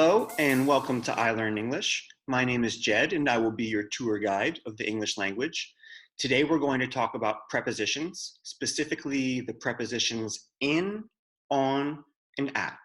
Hello and welcome to I Learn English. My name is Jed and I will be your tour guide of the English language. Today we're going to talk about prepositions, specifically the prepositions in, on, and at.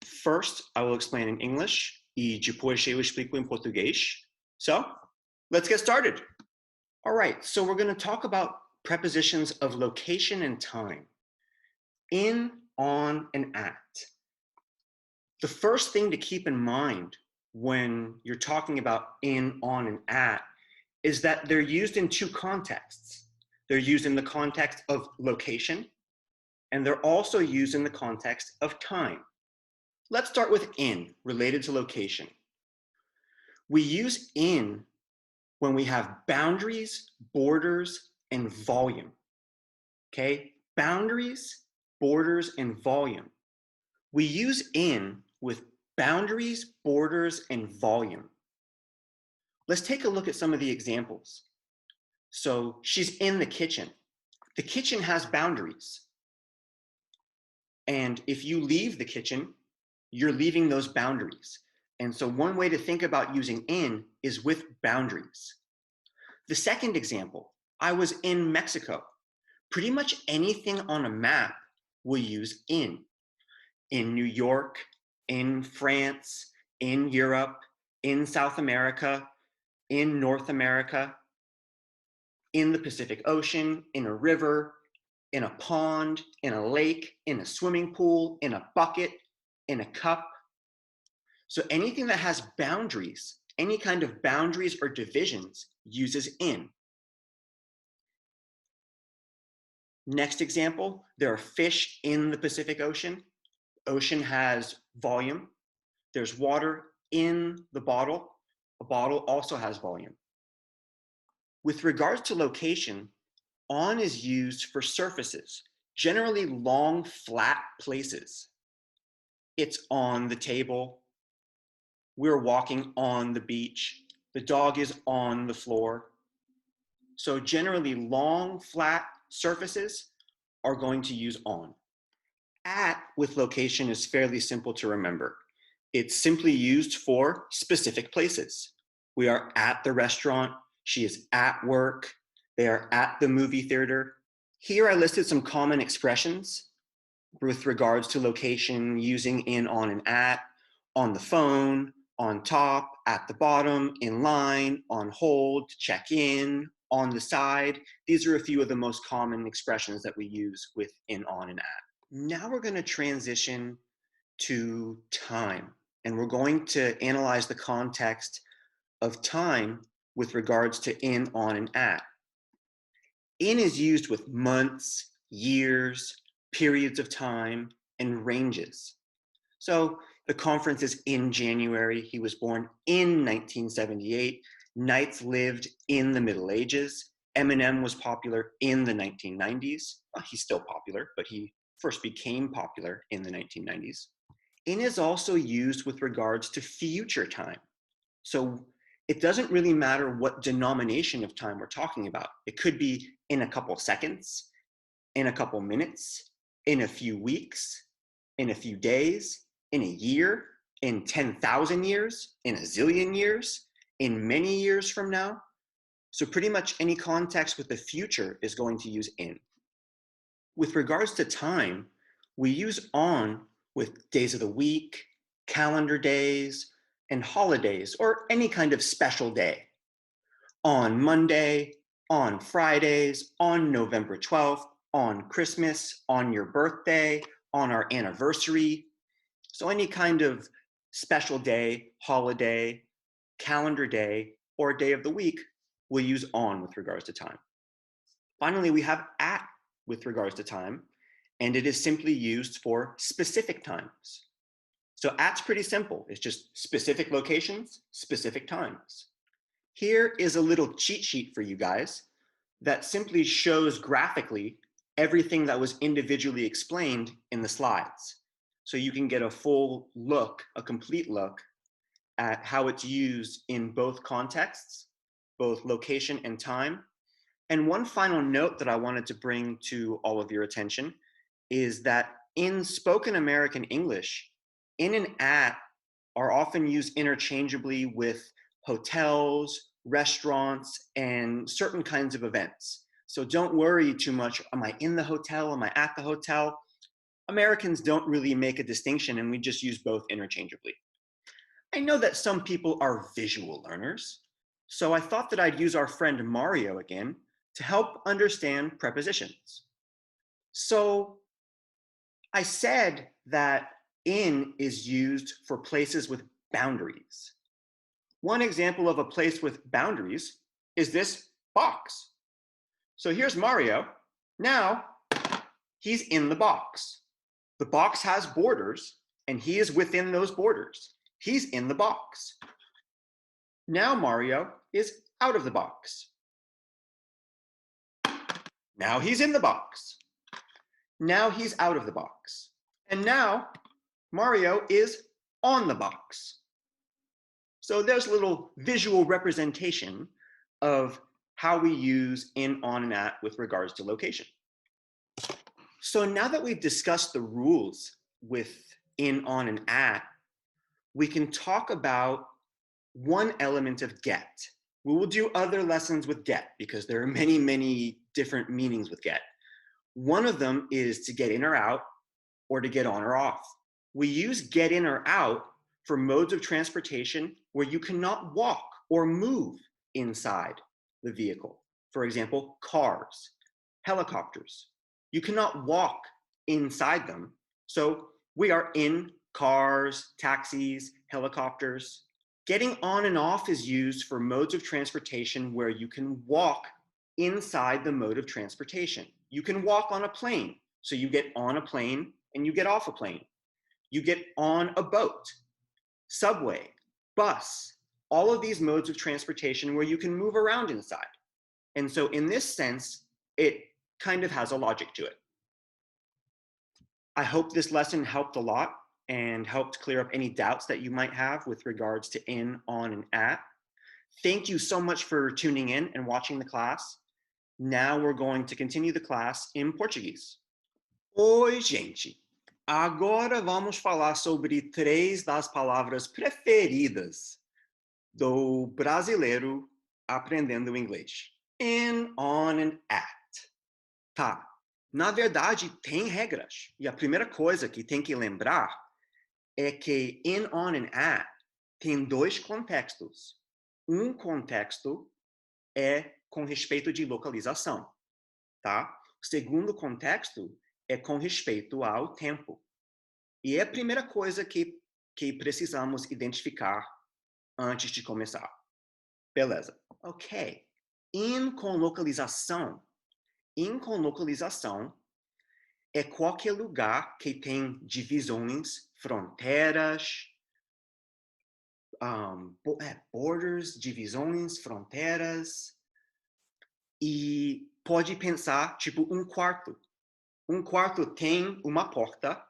First, I will explain in English e depois eu explico em português. So, let's get started. All right, so we're going to talk about prepositions of location and time. In, on, and at. The first thing to keep in mind when you're talking about in, on, and at is that they're used in two contexts. They're used in the context of location, and they're also used in the context of time. Let's start with in, related to location. We use in when we have boundaries, borders, and volume. Okay? Boundaries, borders, and volume. We use in with boundaries, borders, and volume. Let's take a look at some of the examples. So she's in the kitchen. The kitchen has boundaries. And if you leave the kitchen, you're leaving those boundaries. And so one way to think about using in is with boundaries. The second example, I was in Mexico. Pretty much anything on a map will use in New York, in France, in Europe, in South America, in North America, in the Pacific Ocean, in a river, in a pond, in a lake, in a swimming pool, in a bucket, in a cup. So anything that has boundaries, any kind of boundaries or divisions uses in. Next example, there are fish in the Pacific Ocean. Ocean has volume. There's water in the bottle. A bottle also has volume. With regards to location, on is used for surfaces, generally long, flat places. It's on the table. We're walking on the beach. The dog is on the floor. So generally long, flat surfaces are going to use on. At with location is fairly simple to remember. It's simply used for specific places. We are at the restaurant. She is at work. They are at the movie theater. Here I listed some common expressions with regards to location using in, on, and at, on the phone, on top, at the bottom, in line, on hold, to check in, on the side. These are a few of the most common expressions that we use with in, on, and at. Now we're going to transition to time, and we're going to analyze the context of time with regards to in, on, and at. In is used with months, years, periods of time, and ranges. So the conference is in January. He was born in 1978. Knights lived in the Middle Ages. Eminem was popular in the 1990s. Well, he's still popular, but he first became popular in the 1990s. In is also used with regards to future time. So it doesn't really matter what denomination of time we're talking about. It could be in a couple seconds, in a couple minutes, in a few weeks, in a few days, in a year, in 10,000 years, in a zillion years, in many years from now. So pretty much any context with the future is going to use in. With regards to time, we use on with days of the week, calendar days, and holidays, or any kind of special day. On Monday, on Fridays, on November 12th, on Christmas, on your birthday, on our anniversary. So any kind of special day, holiday, calendar day, or day of the week, we'll use on with regards to time. Finally, we have at with regards to time, and it is simply used for specific times. So at's pretty simple. It's just specific locations, specific times. Here is a little cheat sheet for you guys that simply shows graphically everything that was individually explained in the slides. So you can get a full look, a complete look at how it's used in both contexts, both location and time. And one final note that I wanted to bring to all of your attention is that in spoken American English, in and at are often used interchangeably with hotels, restaurants, and certain kinds of events. So don't worry too much. Am I in the hotel? Am I at the hotel? Americans don't really make a distinction, and we just use both interchangeably. I know that some people are visual learners, so I thought that I'd use our friend Mario again to help understand prepositions. So I said that in is used for places with boundaries. One example of a place with boundaries is this box. So here's Mario. Now he's in the box. The box has borders, and he is within those borders. He's in the box. Now Mario is out of the box. Now he's in the box. Now he's out of the box. And now Mario is on the box. So there's a little visual representation of how we use in, on, and at with regards to location. So now that we've discussed the rules with in, on, and at, we can talk about one element of get. We will do other lessons with get because there are many, many different meanings with get. One of them is to get in or out, or to get on or off. We use get in or out for modes of transportation where you cannot walk or move inside the vehicle. For example, cars, helicopters. You cannot walk inside them. So we are in cars, taxis, helicopters. Getting on and off is used for modes of transportation where you can walk inside the mode of transportation. You can walk on a plane. So you get on a plane and you get off a plane. You get on a boat, subway, bus, all of these modes of transportation where you can move around inside. And so in this sense, it kind of has a logic to it. I hope this lesson helped a lot and helped clear up any doubts that you might have with regards to in, on, and at. Thank you so much for tuning in and watching the class. Now we're going to continue the class in Portuguese. Oi, gente! Agora vamos falar sobre três das palavras preferidas do brasileiro aprendendo inglês. In, on, and at. Tá. Na verdade, tem regras. E a primeira coisa que tem que lembrar é que in, on, and at tem dois contextos. Um contexto é com respeito de localização, tá? O segundo contexto é com respeito ao tempo. E é a primeira coisa que precisamos identificar antes de começar. Beleza. Ok. In com localização. In com localização é qualquer lugar que tem divisões, fronteiras, borders, divisões, fronteiras. E pode pensar, tipo, um quarto. Um quarto tem uma porta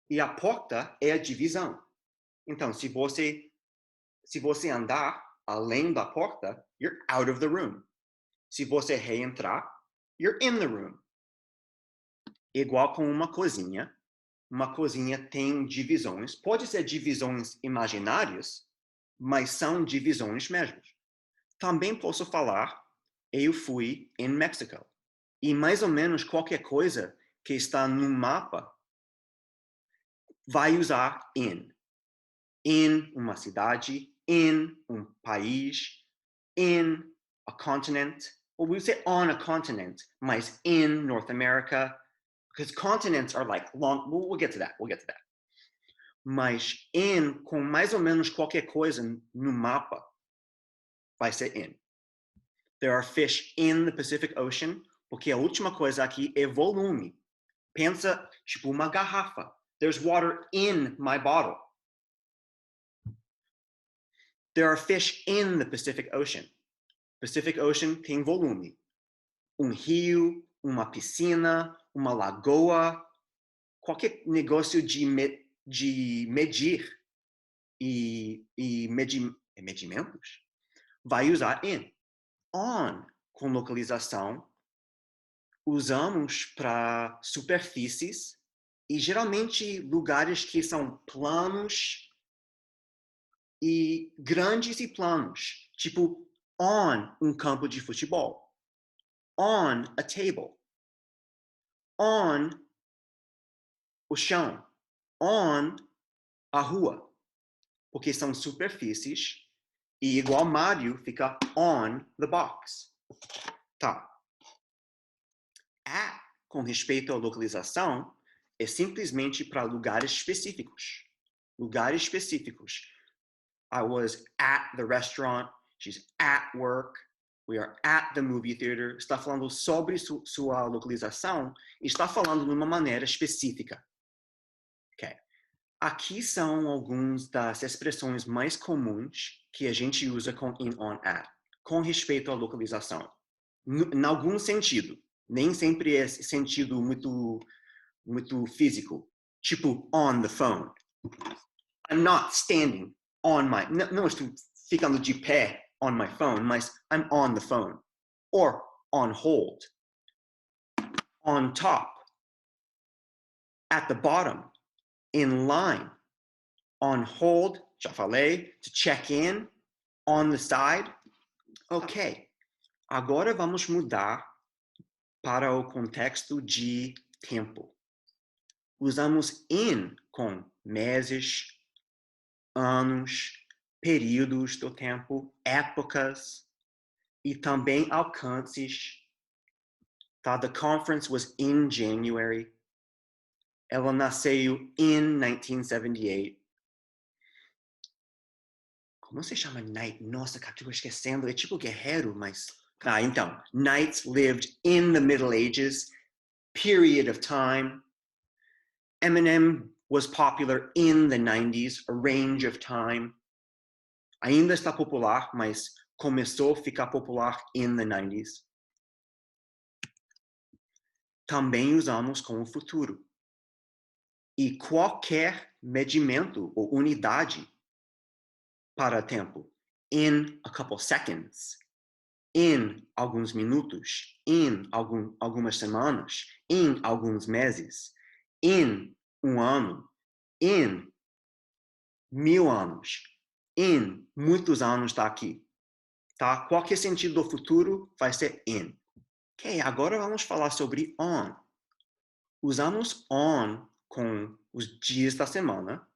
e a porta é a divisão. Então, se você andar além da porta, you're out of the room. Se você reentrar, you're in the room. Igual com uma cozinha. Uma cozinha tem divisões. Pode ser divisões imaginárias, mas são divisões mesmo. Também posso falar, eu fui em México. E mais ou menos qualquer coisa que está no mapa vai usar in. In uma cidade, in um país, in a continent. Well, we say on a continent, mas in North America, because continents are like long, we'll get to that, Mas in, com mais ou menos qualquer coisa no mapa, vai ser in. There are fish in the Pacific Ocean, porque a última coisa aqui é volume. Pensa, tipo, uma garrafa. There's water in my bottle. There are fish in the Pacific Ocean. Pacific Ocean tem volume. Rio, uma piscina, uma lagoa, qualquer negócio de medir e medimentos vai usar in. On, com localização, usamos para superfícies e geralmente lugares que são planos e grandes e planos, tipo on campo de futebol, on a table, on o chão, on a rua, porque são superfícies e igual Mario fica on the box. Tá. At, com respeito à localização, é simplesmente para lugares específicos. Lugares específicos. I was at the restaurant. She's at work. We are at the movie theater. Está falando sobre sua localização e está falando de uma maneira específica. Okay. Aqui são algumas das expressões mais comuns que a gente usa com in, on, at, com respeito à localização. Em algum sentido. Nem sempre é sentido muito físico. Tipo, on the phone. I'm not standing on my... Não estou ficando de pé on my phone, mas I'm on the phone. Or on hold. On top. At the bottom. In line. On hold, já falei. To check in. On the side. Ok. Agora vamos mudar para o contexto de tempo. Usamos in com meses, anos, períodos do tempo, épocas e também alcances. Tá? The conference was in January. Ela nasceu in 1978. Como se chama Knight? Nossa, cara, estou esquecendo. É tipo guerreiro, mas... então. Knights lived in the Middle Ages, period of time. Eminem was popular in the 90s, a range of time. Ainda está popular, mas começou a ficar popular in the 90s. Também usamos com o futuro. E qualquer medimento ou unidade para tempo. In a couple seconds. In alguns minutos. In algumas semanas. In alguns meses. In ano. In 1000 anos. In muitos anos está aqui. Tá? Qualquer sentido do futuro vai ser in. Ok, agora vamos falar sobre on. Usamos on com os dias da semana,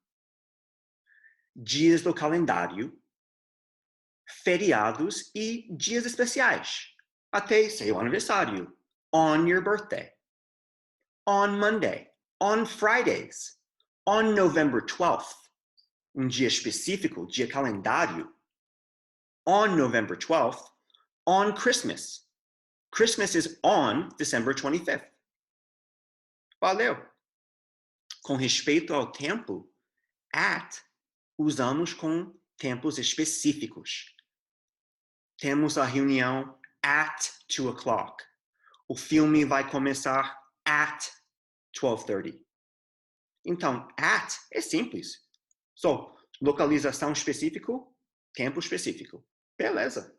dias do calendário, feriados e dias especiais. Até seu aniversário. On your birthday. On Monday. On Fridays. On November 12th. Um dia específico, dia calendário. On November 12th. On Christmas. Christmas is on December 25th. Valeu! Com respeito ao tempo, at usamos com tempos específicos. Temos a reunião at 2 o'clock. O filme vai começar at 12:30. Então, at é simples. Só localização específico, tempo específico. Beleza.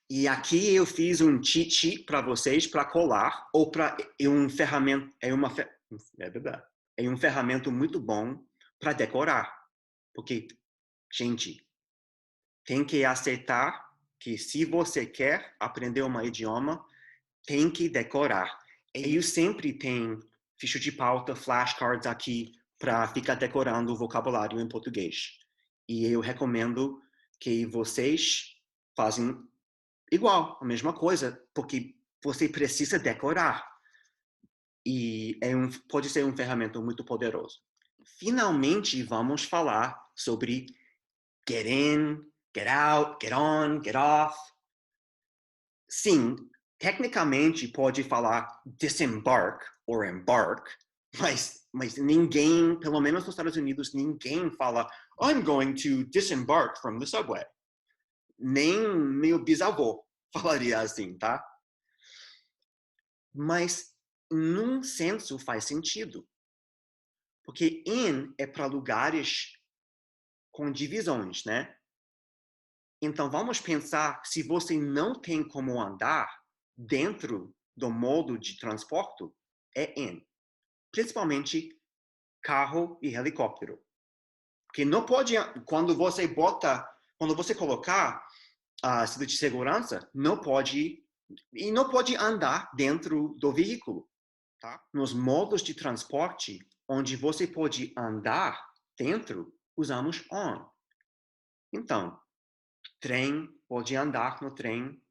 E aqui eu fiz um cheat sheet para vocês para colar ou para um ferramenta, é um ferramenta muito bom para decorar. Porque, gente, tem que aceitar que se você quer aprender um idioma, tem que decorar. Eu sempre tenho ficha de pauta, flashcards aqui para ficar decorando o vocabulário em português. E eu recomendo que vocês façam igual, a mesma coisa, porque você precisa decorar. E pode ser uma ferramenta muito poderosa. Finalmente, vamos falar sobre get in, get out, get on, get off. Sim, tecnicamente pode falar disembark ou embark, mas ninguém, pelo menos nos Estados Unidos, ninguém fala I'm going to disembark from the subway. Nem meu bisavô falaria assim, tá? Mas, num senso, faz sentido. Porque in é para lugares com divisões, né? Então, vamos pensar, se você não tem como andar dentro do modo de transporte, é in. Principalmente carro e helicóptero. Porque não pode, quando você colocar a cinto de segurança, não pode andar dentro do veículo, tá? Nos modos de transporte, onde você pode andar dentro, usamos on. Então, trem pode andar no trem,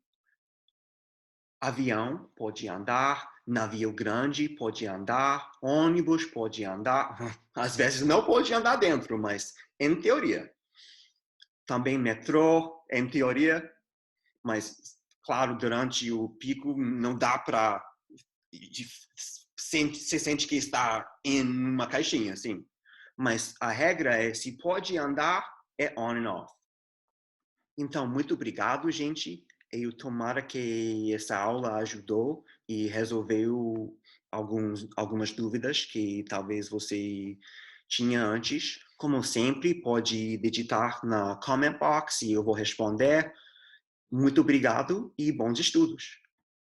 avião pode andar, navio grande pode andar, ônibus pode andar. Às vezes não pode andar dentro, mas em teoria. Também metrô, em teoria, mas, claro, durante o pico não dá para... Você sente que está em uma caixinha, assim. Mas a regra é, se pode andar, é on and off. Então, muito obrigado, gente. Eu tomara que essa aula ajudou e resolveu algumas dúvidas que talvez você tinha antes. Como sempre, pode digitar na comment box e eu vou responder. Muito obrigado e bons estudos.